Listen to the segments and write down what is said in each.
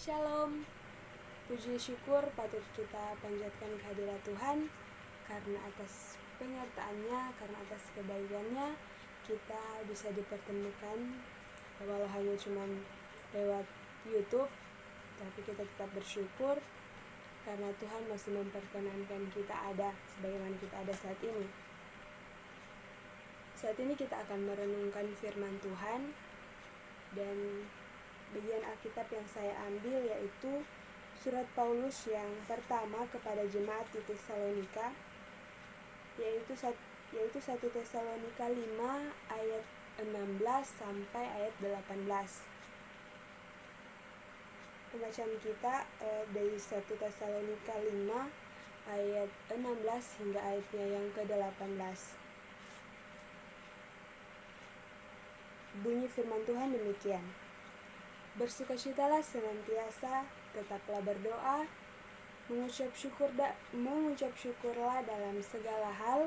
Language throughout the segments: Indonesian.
Shalom, puji syukur patut kita panjatkan kehadirat Tuhan karena atas penyertaannya, karena atas kebaikannya kita bisa dipertemukan walau hanya cuma lewat YouTube, tapi kita tetap bersyukur karena Tuhan masih memperkenankan kita ada sebagaimana kita ada saat ini. Saat ini kita akan merenungkan firman Tuhan, dan bagian Alkitab yang saya ambil yaitu surat Paulus yang pertama kepada jemaat di Tesalonika, yaitu 1 Tesalonika 5 ayat 16 sampai ayat 18. Pembacaan kita dari 1 Tesalonika 5 ayat 16 hingga ayatnya yang ke-18. Bunyi firman Tuhan demikian: Bersukacitalah senantiasa, tetaplah berdoa, mengucap syukurlah dalam segala hal,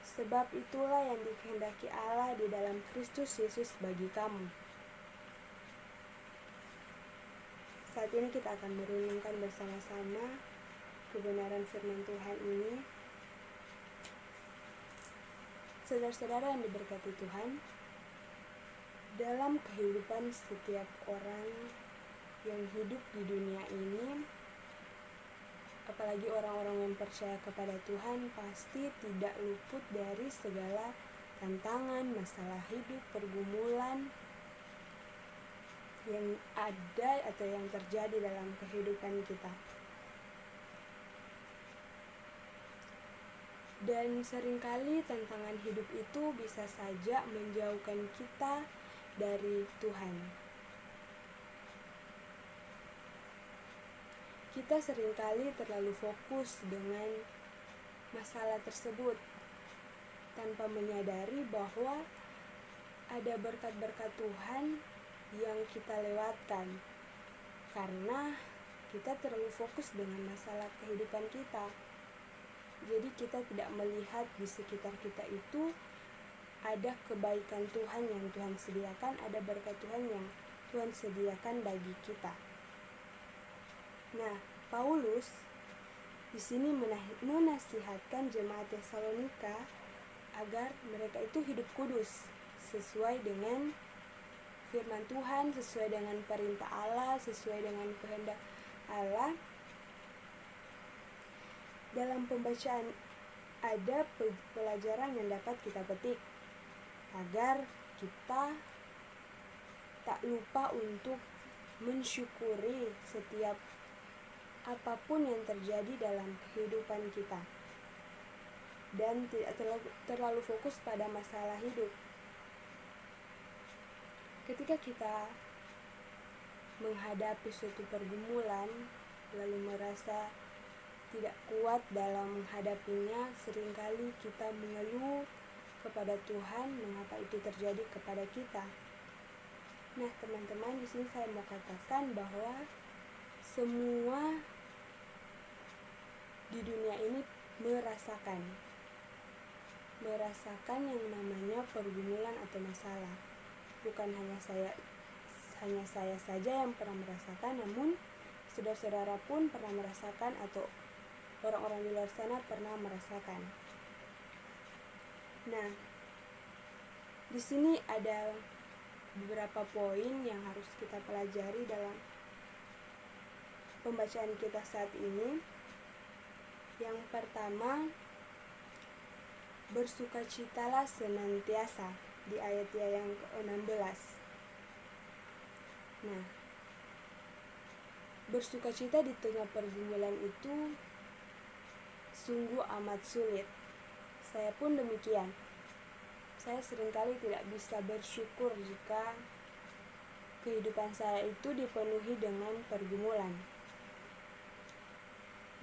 sebab itulah yang dikehendaki Allah di dalam Kristus Yesus bagi kamu. Saat ini kita akan merenungkan bersama-sama kebenaran firman Tuhan ini. Saudara-saudara yang diberkati Tuhan, dalam kehidupan setiap orang yang hidup di dunia ini, apalagi orang-orang yang percaya kepada Tuhan, pasti tidak luput dari segala tantangan, masalah hidup, pergumulan yang ada atau yang terjadi dalam kehidupan kita. Dan seringkali tantangan hidup itu bisa saja menjauhkan kita dari Tuhan. Kita seringkali terlalu fokus dengan masalah tersebut tanpa menyadari bahwa ada berkat-berkat Tuhan yang kita lewatkan karena kita terlalu fokus dengan masalah kehidupan kita. Jadi kita tidak melihat di sekitar kita itu ada kebaikan Tuhan yang Tuhan sediakan, ada berkat Tuhan yang Tuhan sediakan bagi kita. Nah, Paulus di sini menasihatkan jemaat Tesalonika agar mereka itu hidup kudus sesuai dengan firman Tuhan, sesuai dengan perintah Allah, sesuai dengan kehendak Allah. Dalam pembacaan ada pelajaran yang dapat kita petik agar kita tak lupa untuk mensyukuri setiap apapun yang terjadi dalam kehidupan kita dan tidak terlalu fokus pada masalah hidup. Ketika kita menghadapi suatu pergumulan lalu merasa tidak kuat dalam menghadapinya, seringkali kita mengeluh kepada Tuhan mengapa itu terjadi kepada kita. Nah, teman-teman, di sini saya mau katakan bahwa semua di dunia ini merasakan yang namanya pergumulan atau masalah. Bukan hanya saya saja yang pernah merasakan, namun saudara-saudara pun pernah merasakan atau orang-orang di luar sana pernah merasakan. Nah, di sini ada beberapa poin yang harus kita pelajari dalam pembacaan kita saat ini. Yang pertama, bersukacitalah senantiasa di ayatnya yang ke-16. Nah, bersukacita di tengah pergumulan itu sungguh amat sulit. Saya pun demikian. Saya seringkali tidak bisa bersyukur jika kehidupan saya itu dipenuhi dengan pergumulan.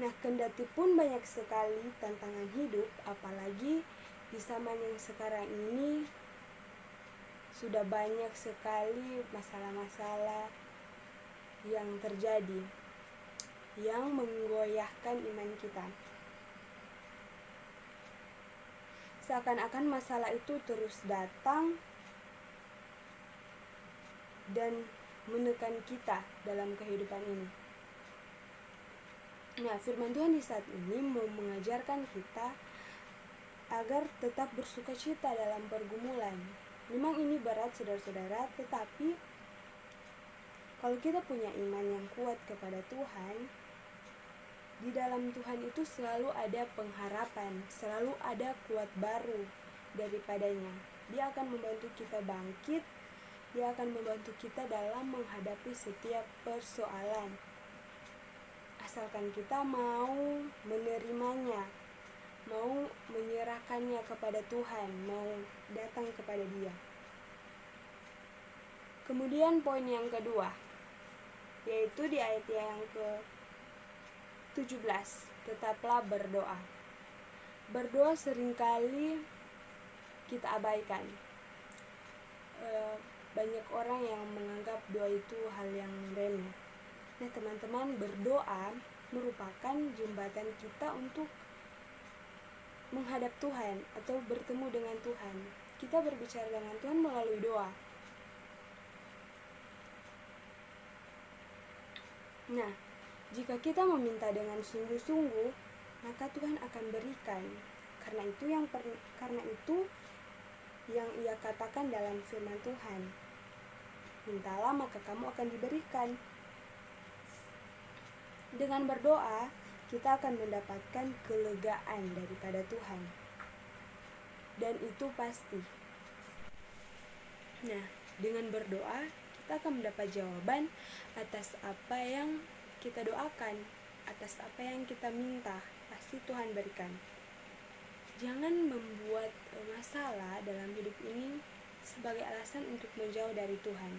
Nah, kendati pun banyak sekali tantangan hidup, apalagi di zaman yang sekarang ini sudah banyak sekali masalah-masalah yang terjadi yang menggoyahkan iman kita. Seakan-akan masalah itu terus datang dan menekan kita dalam kehidupan ini. Nah, firman Tuhan di saat ini mau mengajarkan kita agar tetap bersukacita dalam pergumulan. Memang ini berat, saudara-saudara, tetapi kalau kita punya iman yang kuat kepada Tuhan, di dalam Tuhan itu selalu ada pengharapan, selalu ada kuat baru daripadanya. Dia akan membantu kita bangkit, dia akan membantu kita dalam menghadapi setiap persoalan. Asalkan kita mau menerimanya, mau menyerahkannya kepada Tuhan, mau datang kepada Dia. Kemudian poin yang kedua, yaitu di ayat yang ke-17, tetaplah berdoa. Berdoa seringkali kita abaikan. Banyak orang yang menganggap doa itu hal yang remeh. Nah, teman-teman, berdoa merupakan jembatan kita untuk menghadap Tuhan atau bertemu dengan Tuhan. Kita berbicara dengan Tuhan melalui doa. Nah, jika kita meminta dengan sungguh-sungguh, maka Tuhan akan berikan. Karena itu yang Ia katakan dalam firman Tuhan. Mintalah maka kamu akan diberikan. Dengan berdoa, kita akan mendapatkan kelegaan daripada Tuhan. Dan itu pasti. Nah, dengan berdoa, kita akan mendapat jawaban atas apa yang kita doakan, atas apa yang kita minta. Pasti Tuhan berikan. Jangan membuat masalah dalam hidup ini sebagai alasan untuk menjauh dari Tuhan.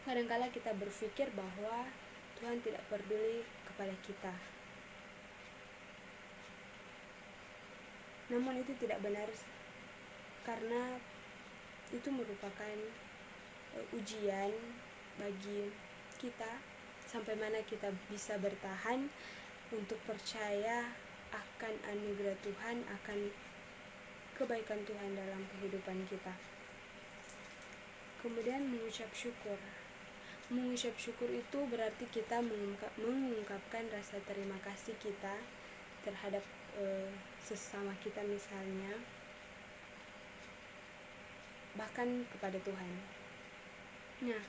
Kadang-kala kita berpikir bahwa Tuhan tidak peduli kepada kita. Namun itu tidak benar, karena itu merupakan ujian bagi kita sampai mana kita bisa bertahan untuk percaya akan anugerah Tuhan, akan kebaikan Tuhan dalam kehidupan kita. Kemudian mengucap syukur. Mengucap syukur itu berarti kita mengungkapkan rasa terima kasih kita terhadap sesama kita misalnya, bahkan kepada Tuhan. Nah,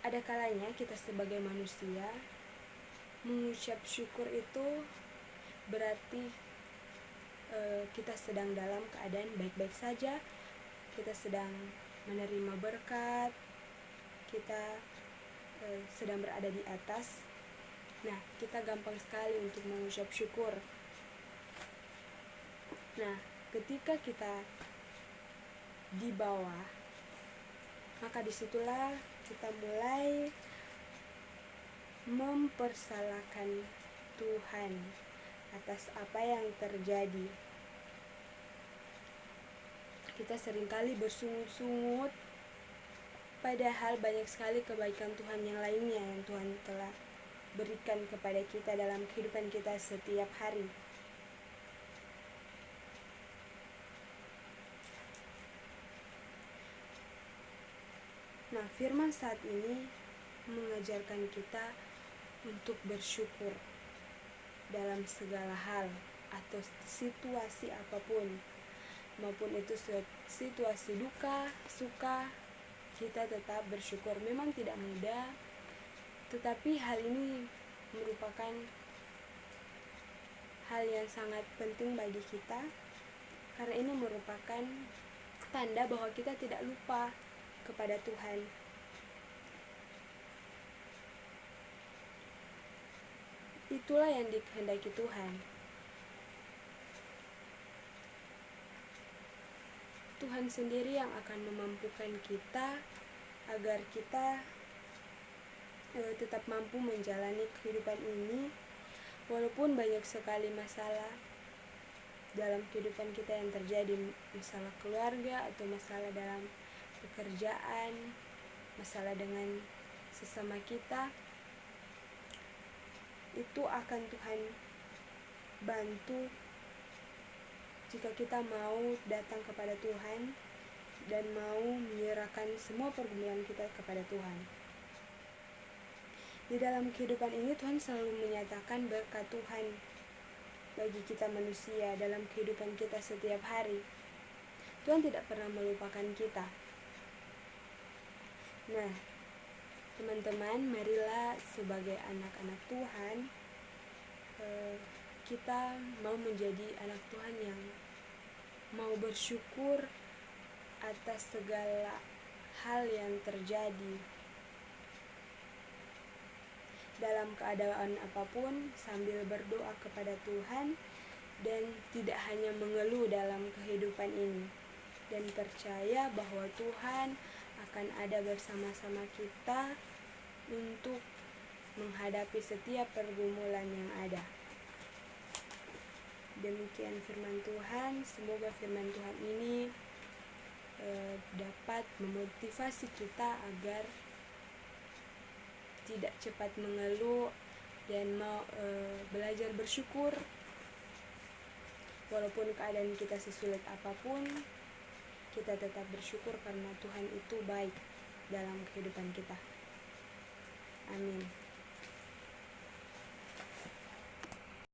ada kalanya kita sebagai manusia mengucap syukur itu berarti kita sedang dalam keadaan baik-baik saja, kita sedang menerima berkat, kita sedang berada di atas. Nah, kita gampang sekali untuk mengucap syukur. Nah, ketika kita di bawah, maka disitulah kita mulai mempersalahkan Tuhan atas apa yang terjadi. Kita seringkali bersungut-sungut, padahal banyak sekali kebaikan Tuhan yang lainnya yang Tuhan telah berikan kepada kita dalam kehidupan kita setiap hari. Nah, firman saat ini mengajarkan kita untuk bersyukur dalam segala hal atau situasi apapun, maupun itu situasi duka, suka, kita tetap bersyukur. Memang tidak mudah, tetapi hal ini merupakan hal yang sangat penting bagi kita, karena ini merupakan tanda bahwa kita tidak lupa kepada Tuhan. Itulah yang dikehendaki Tuhan. Tuhan sendiri yang akan memampukan kita agar kita tetap mampu menjalani kehidupan ini walaupun banyak sekali masalah dalam kehidupan kita yang terjadi, masalah keluarga atau masalah dalam pekerjaan, masalah dengan sesama kita. Itu akan Tuhan bantu jika kita mau datang kepada Tuhan dan mau menyerahkan semua pergumulan kita kepada Tuhan. Di dalam kehidupan ini Tuhan selalu menyatakan berkat Tuhan bagi kita manusia dalam kehidupan kita setiap hari. Tuhan tidak pernah melupakan kita. Nah, teman-teman, marilah sebagai anak-anak Tuhan, kita mau menjadi anak Tuhan yang mau bersyukur atas segala hal yang terjadi. Dalam keadaan apapun, sambil berdoa kepada Tuhan dan tidak hanya mengeluh dalam kehidupan ini, dan percaya bahwa Tuhan akan ada bersama-sama kita untuk menghadapi setiap pergumulan yang ada. Demikian firman Tuhan. Semoga firman Tuhan ini dapat memotivasi kita agar tidak cepat mengeluh dan mau belajar bersyukur walaupun keadaan kita sesulit apapun. Kita tetap bersyukur karena Tuhan itu baik dalam kehidupan kita. Amin.